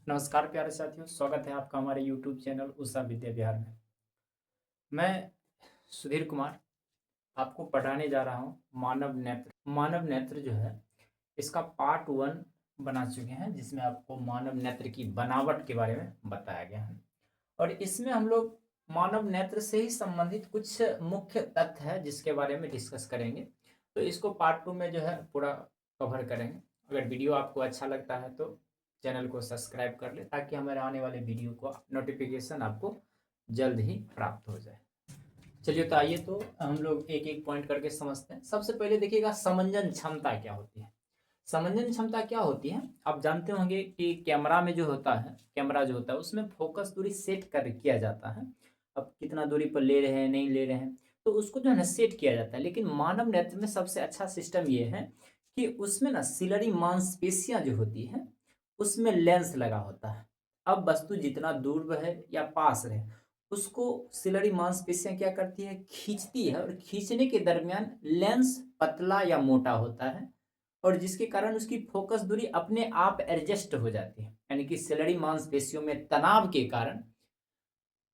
नमस्कार प्यारे साथियों, स्वागत है आपका हमारे यूट्यूब चैनल उषा विद्या विहार में। मैं सुधीर कुमार आपको पढ़ाने जा रहा हूँ मानव नेत्र। मानव नेत्र जो है इसका पार्ट 1 बना चुके हैं, जिसमें आपको मानव नेत्र की बनावट के बारे में बताया गया है। और इसमें हम लोग मानव नेत्र से ही संबंधित कुछ मुख्य तथ्य है जिसके बारे में डिस्कस करेंगे। तो इसको पार्ट 2 में जो है पूरा कवर करेंगे। अगर वीडियो आपको अच्छा लगता है तो चैनल को सब्सक्राइब कर ले, ताकि हमारे आने वाले वीडियो को नोटिफिकेशन आपको जल्द ही प्राप्त हो जाए। चलिए तो आइए तो हम लोग एक एक पॉइंट करके समझते हैं। सबसे पहले देखिएगा, समंजन क्षमता क्या होती है। समंजन क्षमता क्या होती है, आप जानते होंगे कि कैमरा में जो होता है, कैमरा जो होता है उसमें फोकस दूरी सेट कर किया जाता है। अब कितना दूरी पर ले रहे हैं नहीं ले रहे हैं तो उसको जो है ना सेट किया जाता है। लेकिन मानव नेत्र में सबसे अच्छा सिस्टम ये है कि उसमें ना सिलरी मांसपेशियां जो होती है उसमें लेंस लगा होता है। अब वस्तु जितना दूर रहे या पास रहे उसको सिलरी मांसपेशियां क्या करती है, खींचती है। और खींचने के दरमियान लेंस पतला या मोटा होता है, और जिसके कारण उसकी फोकस दूरी अपने आप एडजस्ट हो जाती है। यानी कि सिलरी मांसपेशियों में तनाव के कारण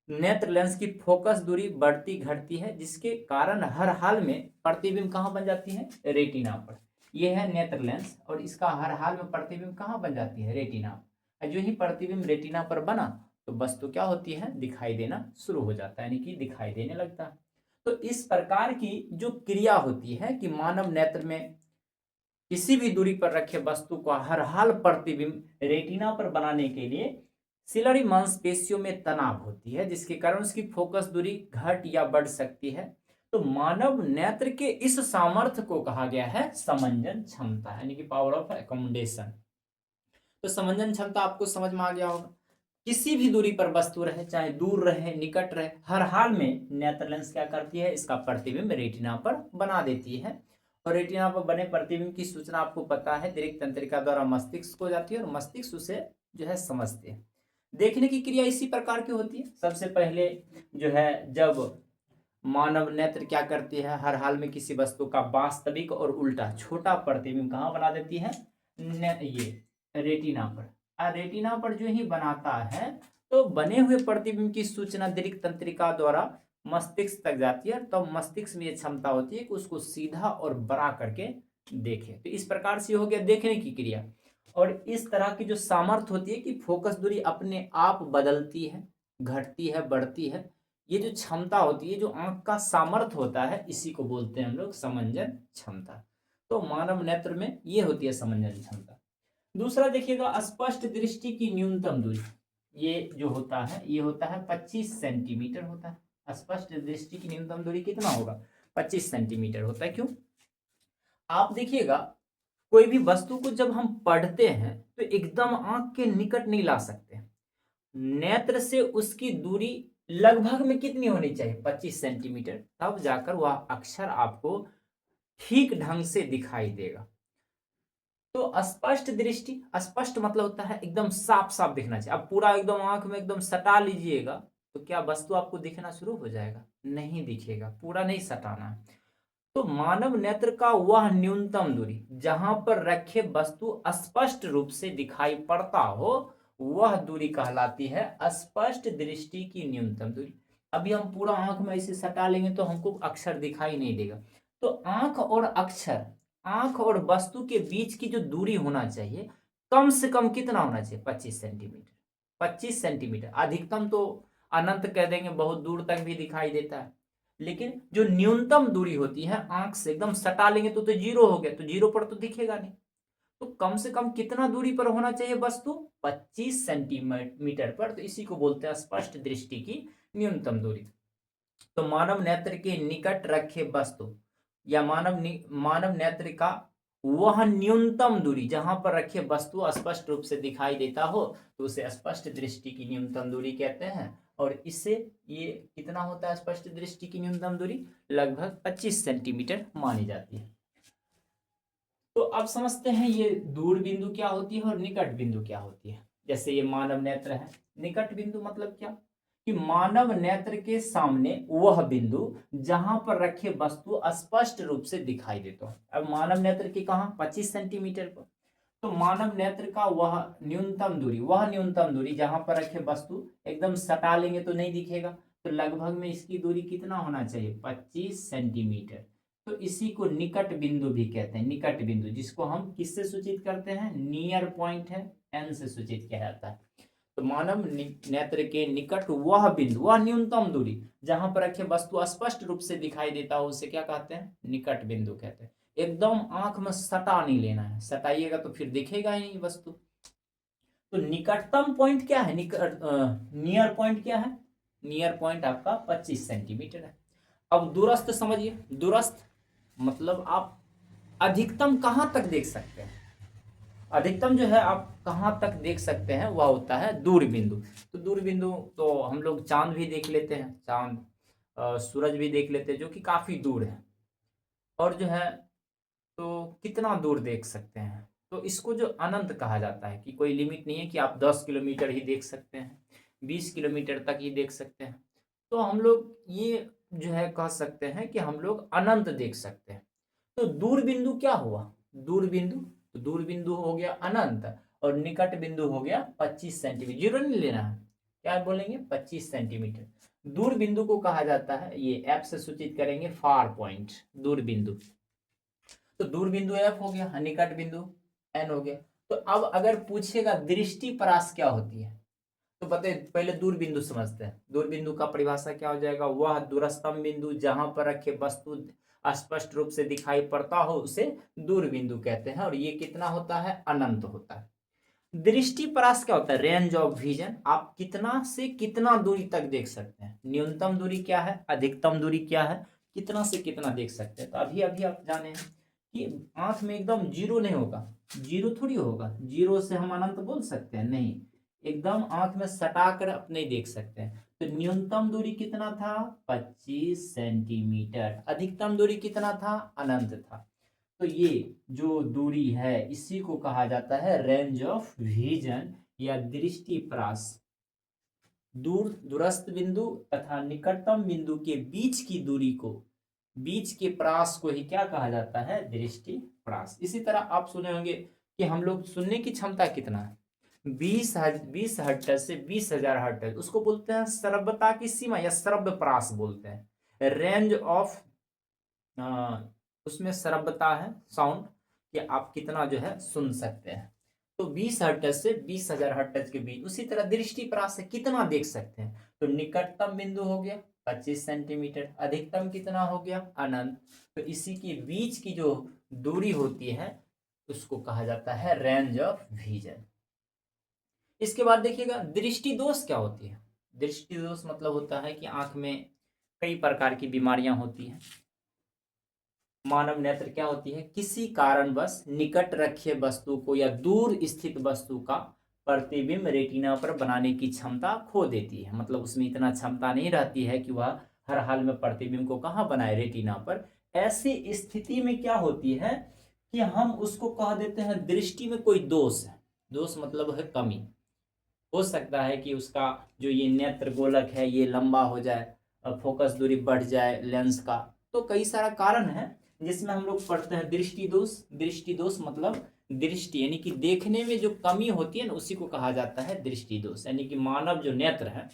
नेत्र लेंस की फोकस दूरी बढ़ती घटती है, जिसके कारण हर हाल में प्रतिबिंब कहाँ बन जाती है, रेटिना पर। यह है नेत्र लेंस, और इसका हर हाल में प्रतिबिंब कहाँ बन जाती है, रेटिना पर। जो ही प्रतिबिंब रेटिना पर बना तो वस्तु क्या होती है, दिखाई देना शुरू हो जाता है, यानी कि दिखाई देने लगता है। तो इस प्रकार की जो क्रिया होती है कि मानव नेत्र में किसी भी दूरी पर रखे वस्तु को हर हाल प्रतिबिंब रेटिना पर बनाने के लिए सिलरी मांसपेशियों में तनाव होती है, जिसके कारण उसकी फोकस दूरी घट या बढ़ सकती है। तो मानव नेत्र के इस सामर्थ्य को कहा गया है समंजन क्षमता, यानी कि पावर ऑफ एकोमोडेशन। तो समंजन क्षमता आपको समझ में आ गया होगा। किसी भी दूरी पर वस्तु रहे, चाहे दूर रहे निकट रहे, हर हाल में नेत्र लेंस क्या करती है, इसका प्रतिबिंब रेटिना पर बना देती है। और रेटिना पर बने प्रतिबिंब की सूचना आपको पता है दृक तंत्रिका द्वारा मस्तिष्क को जाती है, और मस्तिष्क उसे जो है समझते हैं। देखने की क्रिया इसी प्रकार की होती है। सबसे पहले जो है, जब मानव नेत्र क्या करती है, हर हाल में किसी वस्तु का वास्तविक और उल्टा छोटा प्रतिबिंब कहाँ बना देती है, ये रेटिना पर। रेटिना पर जो ही बनाता है तो बने हुए प्रतिबिंब की सूचना दृक तंत्रिका द्वारा मस्तिष्क तक जाती है। तो मस्तिष्क में यह क्षमता होती है कि उसको सीधा और बड़ा करके देखे। तो इस प्रकार से हो गया देखने की क्रिया। और इस तरह की जो सामर्थ्य होती है कि फोकस दूरी अपने आप बदलती है, घटती है, बढ़ती है, ये जो क्षमता होती है, जो आंख का सामर्थ्य होता है, इसी को बोलते हैं हम लोग समंजन क्षमता। तो मानव नेत्र में ये होती है समंजन क्षमता। दूसरा देखिएगा, स्पष्ट दृष्टि की न्यूनतम दूरी। ये जो होता है ये होता है 25 सेंटीमीटर होता है। स्पष्ट दृष्टि की न्यूनतम दूरी कितना होगा, 25 सेंटीमीटर होता है। क्यों, आप देखिएगा कोई भी वस्तु को जब हम पढ़ते हैं तो एकदम आंख के निकट नहीं ला सकते। नेत्र से उसकी दूरी लगभग में कितनी होनी चाहिए, 25 सेंटीमीटर, तब जाकर वह अक्षर आपको ठीक ढंग से दिखाई देगा। तो स्पष्ट दृष्टि, स्पष्ट मतलब होता है एकदम साफ साफ दिखना चाहिए। अब पूरा एकदम आंख में एकदम सटा लीजिएगा तो क्या वस्तु आपको दिखना शुरू हो जाएगा, नहीं दिखेगा, पूरा नहीं सटाना है। तो मानव नेत्र का वह न्यूनतम दूरी जहां पर रखे वस्तु स्पष्ट रूप से दिखाई पड़ता हो, वह दूरी कहलाती है स्पष्ट दृष्टि की न्यूनतम दूरी। अभी हम पूरा आंख में ऐसे सटा लेंगे तो हमको अक्षर दिखाई नहीं देगा। तो आंख और अक्षर, आंख और वस्तु के बीच की जो दूरी होना चाहिए, कम से कम कितना होना चाहिए, 25 सेंटीमीटर। 25 सेंटीमीटर, अधिकतम तो अनंत कह देंगे, बहुत दूर तक भी दिखाई देता है। लेकिन जो न्यूनतम दूरी होती है, आंख से एकदम सटा लेंगे तो जीरो हो गया, तो जीरो पर तो दिखेगा नहीं। तो कम से कम कितना दूरी पर होना चाहिए वस्तु, 25 सेंटीमीटर पर। तो इसी को बोलते हैं स्पष्ट दृष्टि की न्यूनतम दूरी। तो मानव नेत्र के निकट रखे वस्तु या मानव नेत्र का वह न्यूनतम दूरी जहां पर रखे वस्तु स्पष्ट रूप से दिखाई देता हो, तो उसे स्पष्ट दृष्टि की न्यूनतम दूरी कहते हैं। और इससे ये कितना होता है, स्पष्ट दृष्टि की न्यूनतम दूरी लगभग 25 सेंटीमीटर मानी जाती है। तो अब समझते हैं ये दूर बिंदु क्या होती है और निकट बिंदु क्या होती है। जैसे ये मानव नेत्र है, निकट बिंदु मतलब क्या, कि मानव नेत्र के सामने वह बिंदु जहां पर रखे वस्तु स्पष्ट रूप से दिखाई देता है। अब मानव नेत्र की कहां, 25 सेंटीमीटर पर। तो मानव नेत्र का वह न्यूनतम दूरी जहां पर रखे वस्तु एकदम सटा लेंगे तो नहीं दिखेगा, तो लगभग में इसकी दूरी कितना होना चाहिए, 25 सेंटीमीटर। तो इसी को निकट बिंदु भी कहते हैं, निकट बिंदु, जिसको हम किससे सूचित करते हैं, नियर पॉइंट है, एन से सूचित किया जाता है। तो मानव नेत्र के निकट वह बिंदु, वह न्यूनतम दूरी जहां पर रखे वस्तु स्पष्ट रूप से दिखाई देता हो, उसे क्या कहते हैं, निकट बिंदु कहते हैं। एकदम आंख में सटा नहीं लेना है, सटाइएगा तो फिर दिखेगा ही नहीं वस्तु। तो निकटतम पॉइंट क्या है, नियर पॉइंट क्या है, नियर पॉइंट आपका 25 सेंटीमीटर है। अब दूरस्थ समझिए, दूरस्थ मतलब आप अधिकतम कहां तक देख सकते हैं, अधिकतम जो है आप कहां तक देख सकते हैं वह होता है दूर बिंदु। तो दूर बिंदु तो हम लोग चांद भी देख लेते हैं, चांद सूरज भी देख लेते हैं, जो कि काफी दूर है। और जो है तो कितना दूर देख सकते हैं, तो इसको जो अनंत कहा जाता है, कि कोई लिमिट नहीं है कि आप 10 किलोमीटर ही देख सकते हैं, 20 किलोमीटर तक ही देख सकते हैं। तो हम लोग ये जो है कह सकते हैं कि हम लोग अनंत देख सकते हैं। तो दूर बिंदु क्या हुआ, दूर बिंदु, तो दूर बिंदु हो गया अनंत, और निकट बिंदु हो गया 25 सेंटीमीटर, जीरो नहीं लेना है, क्या बोलेंगे, 25 सेंटीमीटर। दूर बिंदु को कहा जाता है, ये एफ से सूचित करेंगे, फार पॉइंट, दूर बिंदु। तो दूर बिंदु एफ हो गया, निकट बिंदु एन हो गया। तो अब अगर पूछेगा दृष्टि परास क्या होती है, तो बताइए, पहले दूर बिंदु समझते हैं। दूर बिंदु का परिभाषा क्या हो जाएगा, वह दूरस्थम बिंदु जहां पर रखे वस्तु स्पष्ट रूप से दिखाई पड़ता हो उसे दूर बिंदु कहते हैं, और ये कितना होता है, अनंत होता है। दृष्टि परास क्या होता है, रेंज ऑफ विजन, आप कितना से कितना दूरी तक देख सकते हैं, न्यूनतम दूरी क्या है, अधिकतम दूरी क्या है, कितना से कितना देख सकते हैं। तो अभी अभी आप जाने हैं कि आंख में एकदम जीरो नहीं होगा, जीरो थोड़ी होगा, जीरो से हम अनंत बोल सकते हैं, नहीं, एकदम आंख में सटा कर अपने देख सकते हैं। तो न्यूनतम दूरी कितना था, 25 सेंटीमीटर, अधिकतम दूरी कितना था, अनंत था। तो ये जो दूरी है इसी को कहा जाता है रेंज ऑफ विजन या दृष्टि परास। दूरस्थ बिंदु तथा निकटतम बिंदु के बीच की दूरी को, बीच के परास को ही क्या कहा जाता है, दृष्टि परास। इसी तरह आप सुने होंगे कि हम लोग सुनने की क्षमता कितना है, 20 हर्ट्ज से 20,000 हर्ट्ज, उसको बोलते हैं श्रव्यता की सीमा या श्रव्य परास बोलते हैं। रेंज ऑफ उसमें श्रव्यता है, साउंड, कि आप कितना जो है सुन सकते हैं। तो 20 हर्ट्ज से 20,000 हर्ट्ज के बीच। उसी तरह दृष्टि परास से कितना देख सकते हैं, तो निकटतम बिंदु हो गया 25 सेंटीमीटर, अधिकतम कितना हो गया, अनंत। तो इसी के बीच की जो दूरी होती है उसको कहा जाता है रेंज ऑफ विजन। इसके बाद देखिएगा दृष्टि दोष क्या होती है। दृष्टि दोष मतलब होता है कि आंख में कई प्रकार की बीमारियां होती हैं। मानव नेत्र क्या होती है, किसी कारणवश निकट रखे वस्तु को या दूर स्थित वस्तु का प्रतिबिंब रेटिना पर बनाने की क्षमता खो देती है। मतलब उसमें इतना क्षमता नहीं रहती है कि वह हर हाल में प्रतिबिंब को कहाँ बनाए, रेटिना पर। ऐसी स्थिति में क्या होती है कि हम उसको कह देते हैं दृष्टि में कोई दोष है। दोष मतलब है कमी। हो सकता है कि उसका जो ये नेत्र गोलक है ये लंबा हो जाए, फोकस दूरी बढ़ जाए लेंस का, तो कई सारा कारण है जिसमें हम लोग पढ़ते हैं दृष्टि दोष। दृष्टि दोष मतलब दृष्टि यानी कि देखने में जो कमी होती है ना, उसी को कहा जाता है दृष्टि दोष। यानी कि मानव जो नेत्र है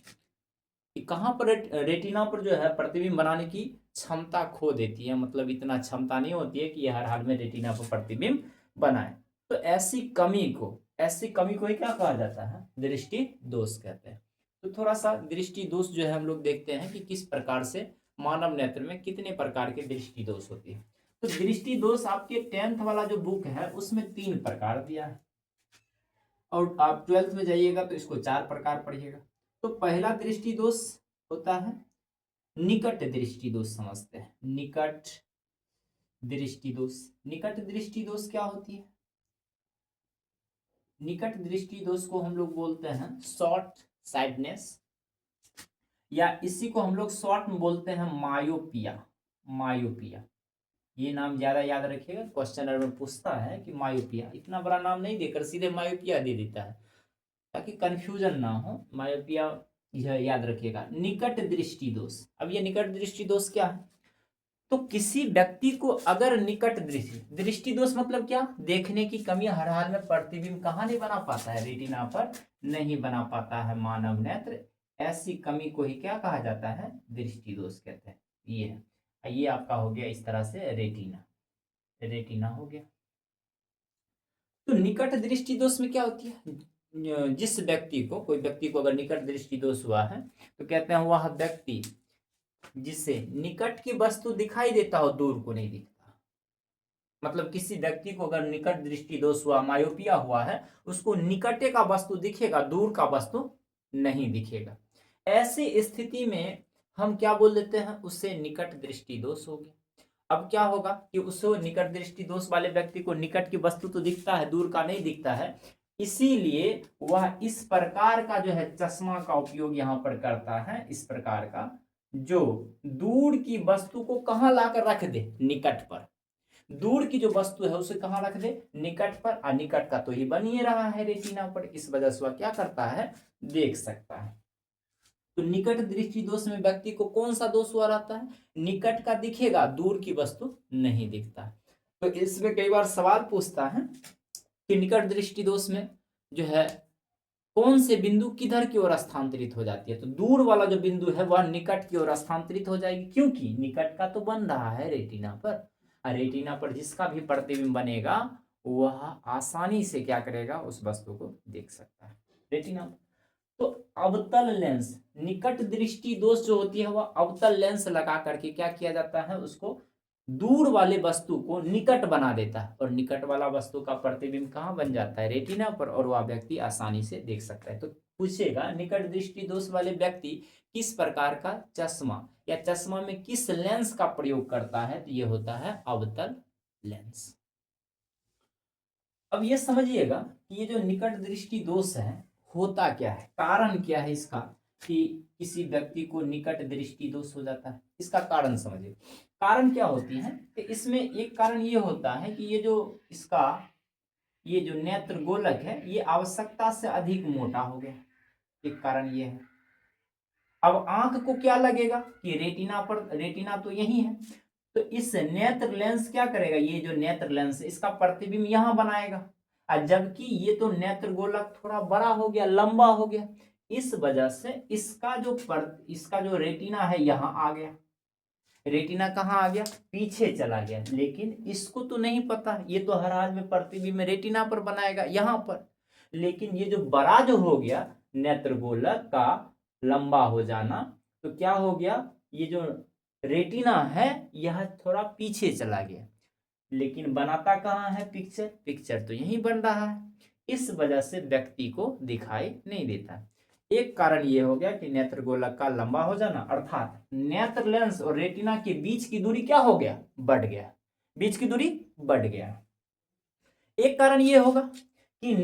कि कहाँ पर रेटिना पर जो है प्रतिबिंब बनाने की क्षमता खो देती है। मतलब इतना क्षमता नहीं होती है कि हर हाल में रेटिना पर प्रतिबिंब बनाए। तो ऐसी कमी को ही क्या कहा जाता है, दृष्टि दोष कहते हैं। तो थोड़ा सा दृष्टि दोष जो है हम लोग देखते हैं कि किस प्रकार से मानव नेत्र में कितने प्रकार के दृष्टि दोष होती है। तो दृष्टि दोष आपके 10th वाला जो बुक है उसमें 3 प्रकार दिया है, और आप 12th में जाइएगा तो इसको 4 प्रकार पढ़िएगा। तो पहला दृष्टि दोष होता है निकट दृष्टि दोष। समझते हैं निकट दृष्टि दोष। निकट दृष्टि दोष क्या होती है, निकट दृष्टि दोष को हम लोग बोलते हैं शॉर्ट साइडनेस, या इसी को हम लोग शॉर्ट में बोलते हैं मायोपिया। मायोपिया ये नाम ज्यादा याद रखिएगा, क्वेश्चनर में पूछता है कि मायोपिया, इतना बड़ा नाम नहीं देकर सीधे मायोपिया दे देता है ताकि कंफ्यूजन ना हो। मायोपिया यह याद रखिएगा। निकट दृष्टि दोष, अब ये निकट दृष्टि दोष क्या है, तो किसी व्यक्ति को अगर निकट दृष्टि, दृष्टि दोष मतलब क्या, देखने की कमी, हर हाल में प्रतिबिंब कहाँ नहीं बना पाता है, रेटिना पर नहीं बना पाता है मानव नेत्र, ऐसी कमी को ही क्या कहा जाता है, दृष्टि दोष कहते हैं। ये आपका हो गया इस तरह से रेटिना, रेटिना हो गया। तो निकट दृष्टि दोष में क्या होती है, जिस व्यक्ति को, कोई व्यक्ति को अगर निकट दृष्टि दोष हुआ है तो कहते हैं वह व्यक्ति जिसे निकट की वस्तु दिखाई देता हो, दूर को नहीं दिखता। मतलब किसी व्यक्ति को अगर निकट दृष्टि दोष हुआ, मायोपिया हुआ है, उसको निकटे का वस्तु दिखेगा, दूर का वस्तु नहीं दिखेगा। ऐसी स्थिति में हम क्या बोल देते हैं, उससे निकट दृष्टि दोष हो गया। अब क्या होगा कि उसको निकट दृष्टि दोष वाले व्यक्ति को निकट की वस्तु तो दिखता है, दूर का नहीं दिखता है, इसीलिए वह इस प्रकार का जो है चश्मा का उपयोग यहां पर करता है, इस प्रकार का, जो दूर की वस्तु को कहां लाकर रख दे, निकट पर। दूर की जो वस्तु है उसे कहां रख दे, निकट पर। और निकट का तो ही बन ही रहा है रेटिना पर, इस वजह से वह क्या करता है, देख सकता है। तो निकट दृष्टि दोष में व्यक्ति को कौन सा दोष हुआ रहता है, निकट का दिखेगा, दूर की वस्तु नहीं दिखता। तो इसमें कई बार सवाल पूछता है कि निकट दृष्टि दोष में जो है कौन से बिंदु किधर की ओर स्थानांतरित हो जाती है, तो दूर वाला जो बिंदु है वह निकट की ओर स्थानांतरित हो जाएगी, क्योंकि निकट का तो बन रहा है रेटिना पर, और रेटिना पर जिसका भी प्रतिबिंब बनेगा वह आसानी से क्या करेगा, उस वस्तु को देख सकता है रेटिना पर। तो अवतल लेंस, निकट दृष्टि दोष जो होती है वह अवतल लेंस लगा करके क्या किया जाता है, उसको दूर वाले वस्तु को निकट बना देता है, और निकट वाला वस्तु का प्रतिबिंब कहाँ बन जाता है, रेटिना पर, और वह व्यक्ति आसानी से देख सकता है। तो पूछेगा निकट दृष्टि दोष वाले व्यक्ति किस प्रकार का चश्मा या चश्मा में किस लेंस का प्रयोग करता है, तो ये होता है अवतल लेंस। अब ये समझिएगा कि ये जो निकट दृष्टि दोष है होता क्या है, कारण क्या है इसका, कि किसी व्यक्ति को निकट दृष्टि दोष हो जाता है, इसका कारण समझिए। कारण क्या होती है, कि इसमें एक कारण ये होता है कि ये जो इसका ये जो नेत्र गोलक है ये आवश्यकता से अधिक मोटा हो गया, एक कारण ये है। अब आंख को क्या लगेगा कि रेटिना पर, रेटिना तो यही है, तो इस नेत्र लेंस क्या करेगा, ये जो नेत्र लेंस इसका प्रतिबिंब यहां बनाएगा, और जबकि ये तो नेत्र गोलक थोड़ा बड़ा हो गया, लंबा हो गया, इस वजह से इसका जो रेटिना है यहां आ गया, रेटिना कहाँ आ गया, पीछे चला गया। लेकिन इसको तो नहीं पता, ये तो हर हाल में प्रतिबिंब रेटिना पर बनाएगा यहां पर, लेकिन ये जो बड़ा जो हो गया नेत्र गोलक का लंबा हो जाना, तो क्या हो गया, ये जो रेटिना है यह थोड़ा पीछे चला गया, लेकिन बनाता कहाँ है, पिक्चर, पिक्चर तो यही बन रहा है, इस वजह से व्यक्ति को दिखाई नहीं देता। एक कारण ये हो गया कि नेत्र गोलक का लंबा हो जाना, अर्थात नेत्र लेंस और रेटिना के बीच की दूरी क्या हो गया, बढ़ गया, बीच की दूरी बढ़ गया। एक कारण ये होगा कि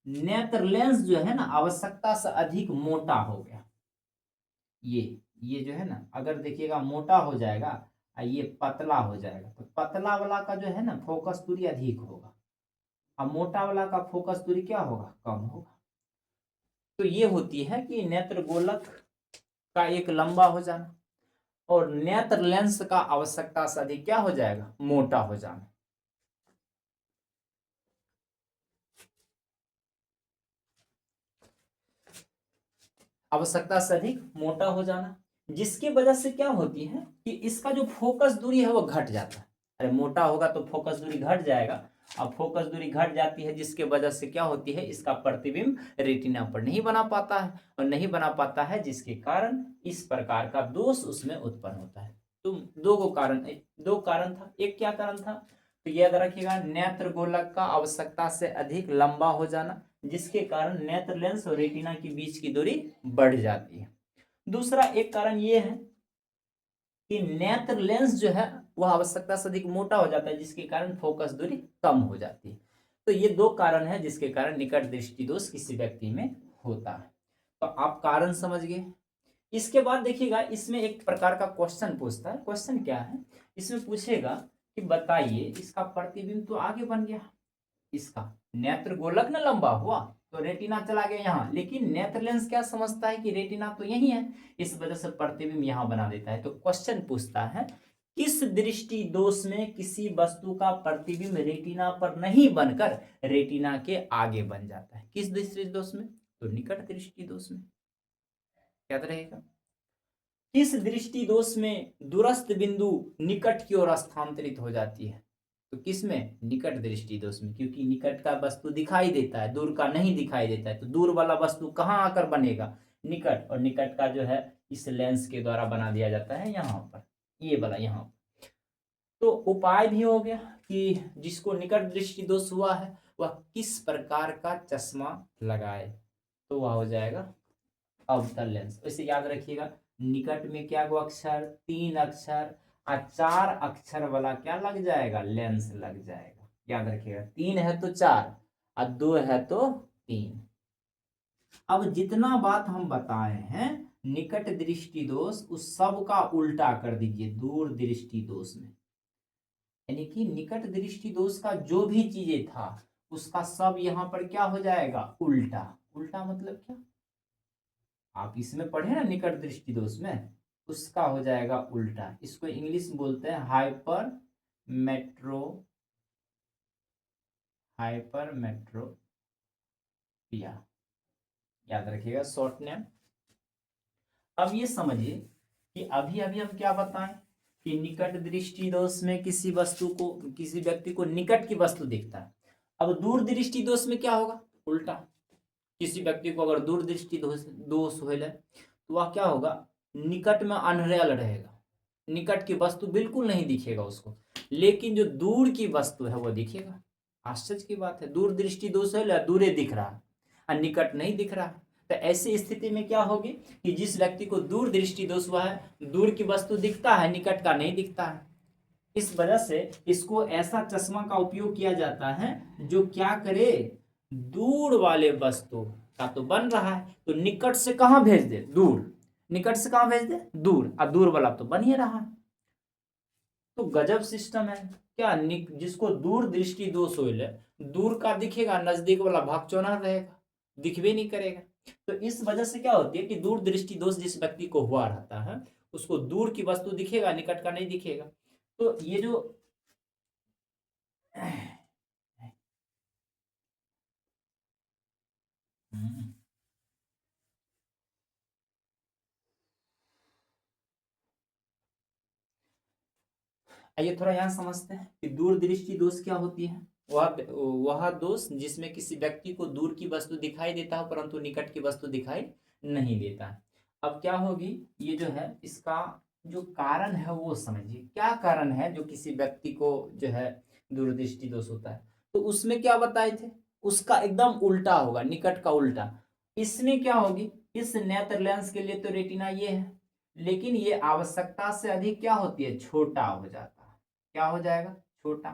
नेत्र लेंस जो है ना आवश्यकता से अधिक मोटा हो गया, ये जो है ना, अगर देखिएगा मोटा हो जाएगा और ये पतला हो जाएगा, तो पतला वाला का जो है ना फोकस दूरी अधिक होगा, और मोटा वाला का फोकस दूरी क्या होगा, कम होगा। तो ये होती है कि नेत्र गोलक का एक लंबा हो जाना और नेत्र लेंस का आवश्यकता से अधिक क्या हो जाएगा, मोटा हो जाना। आवश्यकता से अधिक मोटा हो जाना, जिसकी वजह से क्या होती है कि इसका जो फोकस दूरी है वो घट जाता है। अरे मोटा होगा तो फोकस दूरी घट जाएगा, अब फोकस दूरी घट जाती है जिसके वजह से क्या होती है, इसका प्रतिबिंब रेटिना पर नहीं बना पाता है, और नहीं बना पाता है जिसके कारण इस प्रकार का दोष उसमें उत्पन्न होता है। तो दो कारण था, एक क्या कारण था, तो याद रखिएगा नेत्र गोलक का आवश्यकता से अधिक लंबा हो जाना, जिसके कारण नेत्र लेंस और रेटिना के बीच की दूरी बढ़ जाती है। दूसरा एक कारण ये है कि नेत्र लेंस जो है वह आवश्यकता से अधिक मोटा हो जाता है, जिसके कारण फोकस दूरी कम हो जाती है। तो ये दो कारण है जिसके कारण निकट दृष्टि दोष किसी व्यक्ति में होता है। तो आप कारण समझ गए। इसके बाद देखिएगा इसमें एक प्रकार का क्वेश्चन पूछता है। क्वेश्चन क्या है, इसमें पूछेगा कि बताइए इसका प्रतिबिंब तो आगे बन गया, इसका नेत्र गोलक ना लंबा हुआ तो रेटिना चला गया यहाँ, लेकिन नेत्र लेंस क्या समझता है कि रेटिना तो यही है, इस वजह से प्रतिबिंब यहाँ बना देता है। तो क्वेश्चन पूछता है किस दृष्टि दोष में किसी वस्तु का प्रतिबिंब रेटिना पर नहीं बनकर रेटिना के आगे बन जाता है? किस दृष्टि दोष में? तो निकट दृष्टि दोष में। याद रहेगा। किस दृष्टि दोष में दूरस्थ बिंदु निकट की ओर स्थानांतरित हो जाती है? तो किस में? निकट दृष्टि दोष में, क्योंकि निकट का वस्तु दिखाई देता है, दूर का नहीं दिखाई देता है। तो दूर वाला वस्तु कहाँ आकर बनेगा? निकट, और निकट का जो है इस लेंस के द्वारा बना दिया जाता है यहाँ पर, ये वाला यहाँ। तो उपाय भी हो गया कि जिसको निकट दृष्टि दोष हुआ है वह किस प्रकार का चश्मा लगाए, तो वह हो जाएगा अवतल लेंस। इसे याद रखिएगा, निकट में क्या गो अक्षर? 3 अक्षर, और 4 अक्षर वाला क्या लग जाएगा? लेंस लग जाएगा। याद रखिएगा, 3 है तो 4 और 2 है तो 3। अब जितना बात हम बताए हैं निकट दृष्टि दोष, उस सब का उल्टा कर दीजिए दूर दृष्टि दोष में। यानी कि निकट दृष्टि दोष का जो भी चीजें था उसका सब यहाँ पर क्या हो जाएगा? उल्टा। उल्टा मतलब क्या? आप इसमें पढ़े ना निकट दृष्टि दोष में, उसका हो जाएगा उल्टा। इसको इंग्लिश में बोलते हैं हाइपरमेट्रोपिया। याद रखिएगा, शॉर्ट नेम। अब ये समझिए कि अभी अभी हम क्या बताएं कि निकट दृष्टि दोष में किसी वस्तु को, किसी व्यक्ति को निकट की वस्तु दिखता है। अब दूर दृष्टि दोष में क्या होगा? उल्टा। किसी व्यक्ति को अगर दूर दृष्टि दोष होले तो वह क्या होगा? निकट में अनरेल रहेगा, निकट की वस्तु बिल्कुल नहीं दिखेगा उसको, लेकिन जो दूर की वस्तु है वो दिखेगा। आश्चर्य की बात है, दूर दृष्टि दोष है, दूरे दिख रहा है और निकट नहीं दिख रहा। तो ऐसी स्थिति में क्या होगी कि जिस व्यक्ति को दूर दृष्टि दोष हुआ है, दूर की वस्तु दिखता है, निकट का नहीं दिखता है। इस वजह से इसको ऐसा चश्मा का उपयोग किया जाता है जो क्या करे? दूर वाले वस्तु का तो बन रहा है तो निकट से कहां भेज दे? दूर। निकट से कहां भेज दे? दूर। और दूर वाला तो बन ही रहा है। तो गजब सिस्टम है क्या? जिसको दूर दृष्टि दोष हो, दूर का दिखेगा, नजदीक वाला भागचौना रहेगा, दिखबे नहीं करेगा। तो इस वजह से क्या होती है कि दूर दृष्टि दोष जिस व्यक्ति को हुआ रहता है उसको दूर की वस्तु दिखेगा, निकट का नहीं दिखेगा। तो ये जो आइए थोड़ा यहाँ समझते हैं कि दूर दृष्टि दोष क्या होती है। वह दोष जिसमें किसी व्यक्ति को दूर की वस्तु दिखाई देता है परंतु निकट की वस्तु दिखाई नहीं देता है। अब क्या होगी, ये जो है इसका जो कारण है वो समझिए। क्या कारण है जो किसी व्यक्ति को जो है दूरदृष्टि दोष होता है? तो उसमें क्या बताए थे, उसका एकदम उल्टा होगा, निकट का उल्टा। इसमें क्या होगी, इस नेत्र लेंस के लिए तो रेटिना ये है, लेकिन ये आवश्यकता से अधिक क्या होती है? छोटा हो जाता है। क्या हो जाएगा? छोटा।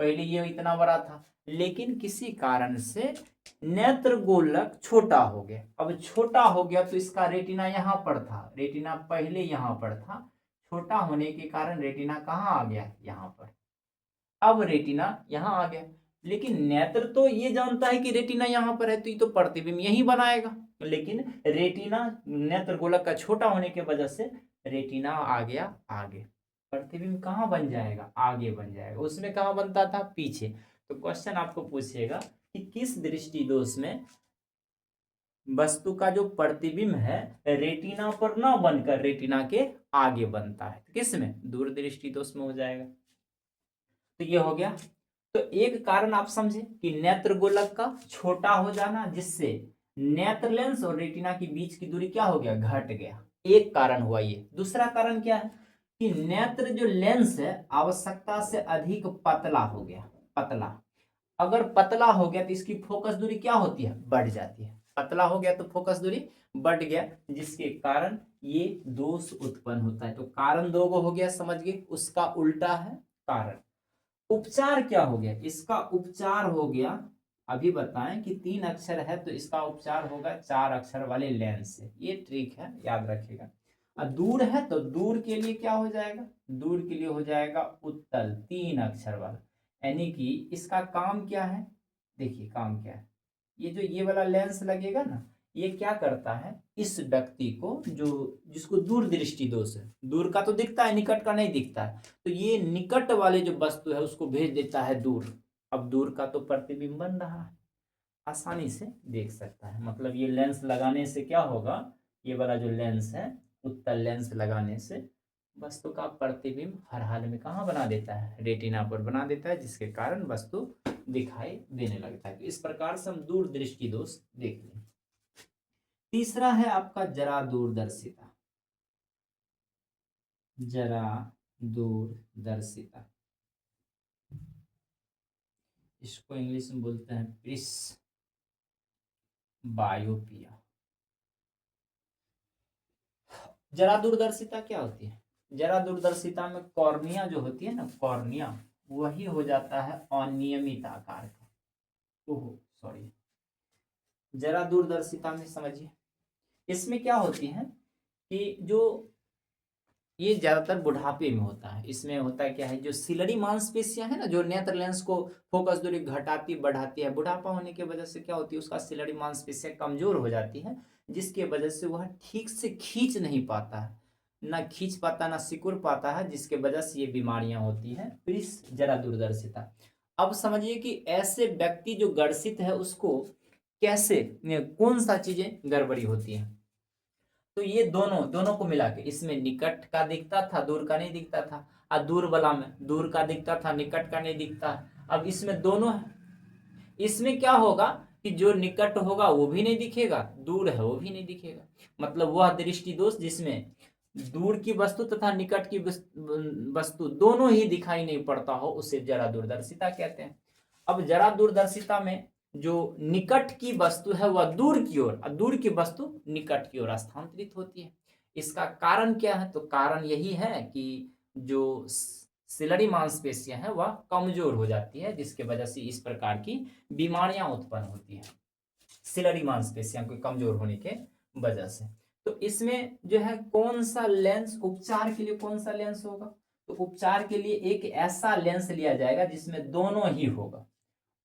पहले ये इतना बड़ा था, लेकिन किसी कारण से नेत्र गोलक छोटा हो गया। अब छोटा हो गया तो इसका रेटिना यहाँ पर था, रेटिना पहले यहाँ पर था, छोटा होने के कारण रेटिना कहाँ आ गया? यहाँ पर। अब रेटिना यहाँ आ गया, लेकिन नेत्र तो ये जानता है कि रेटिना यहाँ पर है तो ये तो प्रतिबिंब यही बनाएगा, लेकिन रेटिना नेत्र गोलक का छोटा होने की वजह से रेटिना आ गया आगे। प्रतिबिंब कहाँ बन जाएगा? आगे बन जाएगा। उसमें कहाँ बनता था? पीछे। तो क्वेश्चन आपको पूछेगा कि किस दृष्टि दोष में वस्तु का जो प्रतिबिंब है रेटिना पर ना बनकर रेटिना के आगे बनता है? तो किस में? दूर दृष्टि दोष में हो जाएगा। तो ये हो गया। तो एक कारण आप समझे कि नेत्र गोलक का छोटा हो जाना, जिससे नेत्र लेंस और रेटिना के बीच की दूरी क्या हो गया? घट गया। एक कारण हुआ ये। दूसरा कारण क्या है कि नेत्र जो लेंस है आवश्यकता से अधिक पतला हो गया। पतला, अगर पतला हो गया तो इसकी फोकस दूरी क्या होती है? बढ़ जाती है। पतला हो गया तो फोकस दूरी बढ़ गया, जिसके कारण ये दोष उत्पन्न होता है। तो कारण दो गो हो गया, समझ गए। उसका उल्टा है कारण। उपचार क्या हो गया? इसका उपचार हो गया, अभी बताएं कि 3 अक्षर है तो इसका उपचार होगा 4 अक्षर वाले लेंस से। ये ट्रिक है, याद रखिएगा। और दूर है तो दूर के लिए क्या हो जाएगा? दूर के लिए हो जाएगा उत्तल, 3 अक्षर वाला। यानी कि इसका काम क्या है? देखिए काम क्या है। ये जो ये वाला लेंस लगेगा ना, ये क्या करता है, इस व्यक्ति को जो जिसको दूर दृष्टि दोष है, दूर का तो दिखता है, निकट का नहीं दिखता है, तो ये निकट वाले जो वस्तु है उसको भेज देता है दूर। अब दूर का तो प्रतिबिंब बन रहा है, आसानी से देख सकता है। मतलब ये लेंस लगाने से क्या होगा, ये वाला जो लेंस है, उत्तल लेंस लगाने से वस्तु का प्रतिबिंब हर हाल में कहाँ बना देता है, रेटिना पर बना देता है, जिसके कारण वस्तु दिखाई देने लगता है। तो इस प्रकार से हम दूर दृष्टि दोष देख लें। तीसरा है आपका जरा दूरदर्शिता। जरा दूरदर्शिता, इसको इंग्लिश में बोलते हैं प्रिस बायोपिया। जरा दूरदर्शिता क्या होती है, जरा दूरदर्शिता में कॉर्निया जो होती है ना, कॉर्निया वही हो जाता है अनियमित आकार का। ओहो सॉरी, जरा दूरदर्शिता में समझिए, इसमें क्या होती है कि जो ये ज्यादातर बुढ़ापे में होता है। इसमें होता क्या है, जो सिलरी मांसपेशियां है ना, जो नेत्र लेंस को फोकस दूरी घटाती बढ़ाती है, बुढ़ापा होने की वजह से क्या होती है, उसका सिलरी मांसपेशियां कमजोर हो जाती है, जिसके वजह से वह ठीक से खींच नहीं पाता है, ना खींच पाता ना सिकुड़ पाता है, जिसके वजह से ये बीमारियां होती है, प्रिस जरा दूरदर्शिता। अब समझिए कि ऐसे व्यक्ति जो गर्सित है उसको कैसे, कौन सा चीजें गड़बड़ी होती है, तो ये दोनों दोनों को मिला के, इसमें निकट का दिखता था, दूर का नहीं दिखता था, और दूर वाला में दूर का दिखता था, निकट का नहीं दिखता। अब इसमें दोनों है, इसमें क्या होगा कि जो निकट होगा वो भी नहीं दिखेगा, दूर है वो भी नहीं दिखेगा। मतलब वह दृष्टि दोष जिसमें दूर की वस्तु तथा निकट की वस्तु दोनों ही दिखाई नहीं पड़ता हो, उसे जरा दूरदर्शिता कहते हैं। अब जरा दूरदर्शिता में जो निकट की वस्तु है वह दूर की ओर, और दूर की वस्तु निकट की ओर स्थानांतरित होती है। इसका कारण क्या है, तो कारण यही है कि जो सिलरी मांसपेशियां हैं वह कमजोर हो जाती है, जिसके वजह से इस प्रकार की बीमारियां उत्पन्न होती है, सिलरी मांसपेशियां के कमजोर होने के वजह से। तो इसमें जो है कौन सा लेंस उपचार के लिए, कौन सा लेंस होगा, तो उपचार के लिए एक ऐसा लेंस लिया जाएगा जिसमें दोनों ही होगा,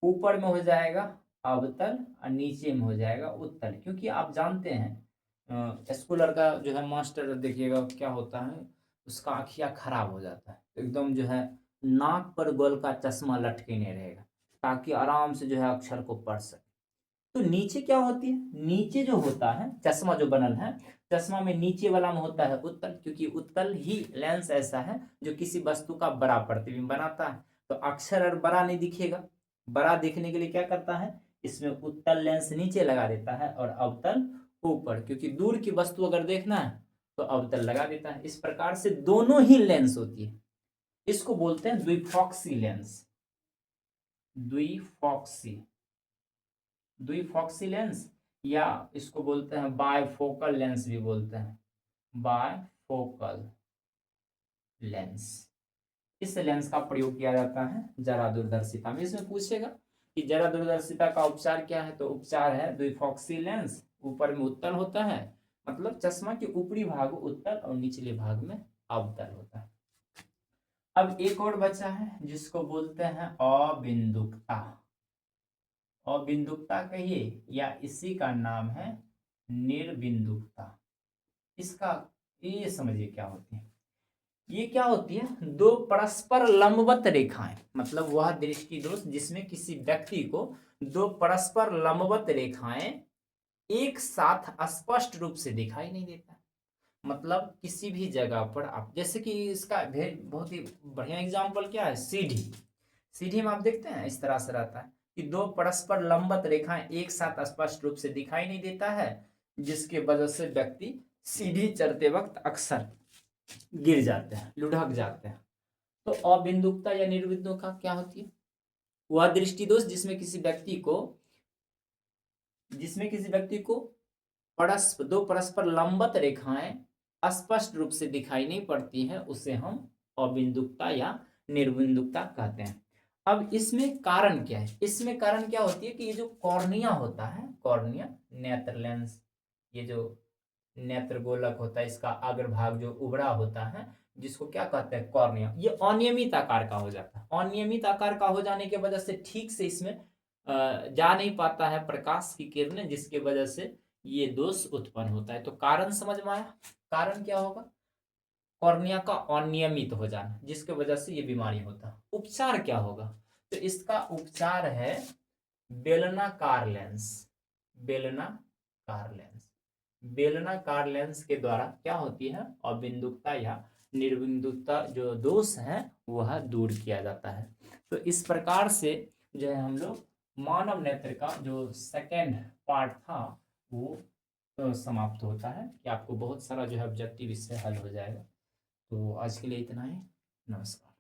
ऊपर में हो जाएगा अवतल और नीचे में हो जाएगा उत्तल। क्योंकि आप जानते हैं स्कूलर का जो है मास्टर देखिएगा क्या होता है, उसका आँखिया खराब हो जाता है, तो एकदम जो है नाक पर गोल का चश्मा लटके नहीं रहेगा, ताकि आराम से जो है अक्षर को पढ़ सके। तो नीचे क्या होती है, नीचे जो होता है चश्मा जो बनल है, चश्मा में नीचे वाला में होता है उत्तल, क्योंकि उत्तल ही लेंस ऐसा है जो किसी वस्तु का बड़ा प्रतिबिंब बनाता है। तो अक्षर और बड़ा नहीं दिखेगा, बड़ा दिखने के लिए क्या करता है, इसमें उत्तल लेंस नीचे लगा देता है और अवतल ऊपर, क्योंकि दूर की वस्तु अगर देखना है तो अवतल लगा देता है। इस प्रकार से दोनों ही लेंस होती है, इसको बोलते हैं द्विफॉक्सी लेंस। द्विफॉक्सी, द्विफॉक्सी लेंस, या इसको बोलते हैं बायफोकल लेंस भी बोलते हैं, बायफोकल लेंस। इस लेंस का प्रयोग किया जाता है जरा दूरदर्शिता में। इसमें पूछेगा कि जरा दूरदर्शिता का उपचार क्या है, तो उपचार है द्विफॉक्सी लेंस, ऊपर में उत्तल होता है, मतलब चश्मा के ऊपरी भाग उत्तल और निचले भाग में अवतल होता है। अब एक और बचा है जिसको बोलते हैं अबिंदुकता। अबिंदुकता कहिए या इसी का नाम है निर्बिंदुकता। इसका ये समझिए क्या होती है, ये क्या होती है, दो परस्पर लंबवत रेखाएं, मतलब वह दृष्टि दोष जिसमें किसी व्यक्ति को दो परस्पर लंबवत रेखाएं एक साथ स्पष्ट रूप से दिखाई नहीं देता। मतलब किसी भी जगह पर आप, जैसे कि इसका बहुत ही बढ़िया एग्जांपल क्या है, सीढ़ी। सीढ़ी में आप देखते हैं इस तरह से रहता है कि दो परस्पर लंबवत रेखाएं एक साथ स्पष्ट रूप से दिखाई नहीं देता है, जिसके वजह से व्यक्ति सीढ़ी चढ़ते वक्त अक्सर गिर जाते हैं, लुढ़क जाते हैं। तो अबिंदुकता या निर्बिंदुकता क्या होती है, वह दृष्टि दोष जिसमें किसी व्यक्ति को दो परस्पर लंबवत रेखाएं स्पष्ट रूप से दिखाई नहीं पड़ती है, उसे हम अबिंदुकता या निर्बिंदुकता कहते हैं। अब इसमें कारण क्या है, इसमें कारण क्या होती है कि ये जो कॉर्निया होता है, कॉर्निया नेत्र लेंस, ये जो नेत्र गोलक होता है, इसका अग्रभाग जो उबड़ा होता है जिसको क्या कहते हैं, कॉर्निया, ये अनियमित आकार का हो जाता है। अनियमित आकार का हो जाने की वजह से ठीक से इसमें जा नहीं पाता है प्रकाश की किरणें, जिसके वजह से ये दोष उत्पन्न होता है। तो कारण समझ में आया। कारण क्या होगा? कॉर्निया का अनियमित हो जाना, जिसके वजह से ये बीमारी होता है। उपचार क्या होगा? तो इसका उपचार है बेलनाकार लेंस। बेलनाकार लेंस, बेलनाकार लेंस के द्वारा क्या होती है? अबिंदुकता या निर्बिंदुकता जो दोष है वह दूर किया जाता है। तो इस प्रकार से जो है हम लोग मानव नेत्र का जो सेकेंड पार्ट था वो समाप्त होता है कि आपको बहुत सारा जो है ऑब्जेक्टिव इससे हल हो जाएगा। तो आज के लिए इतना ही। नमस्कार।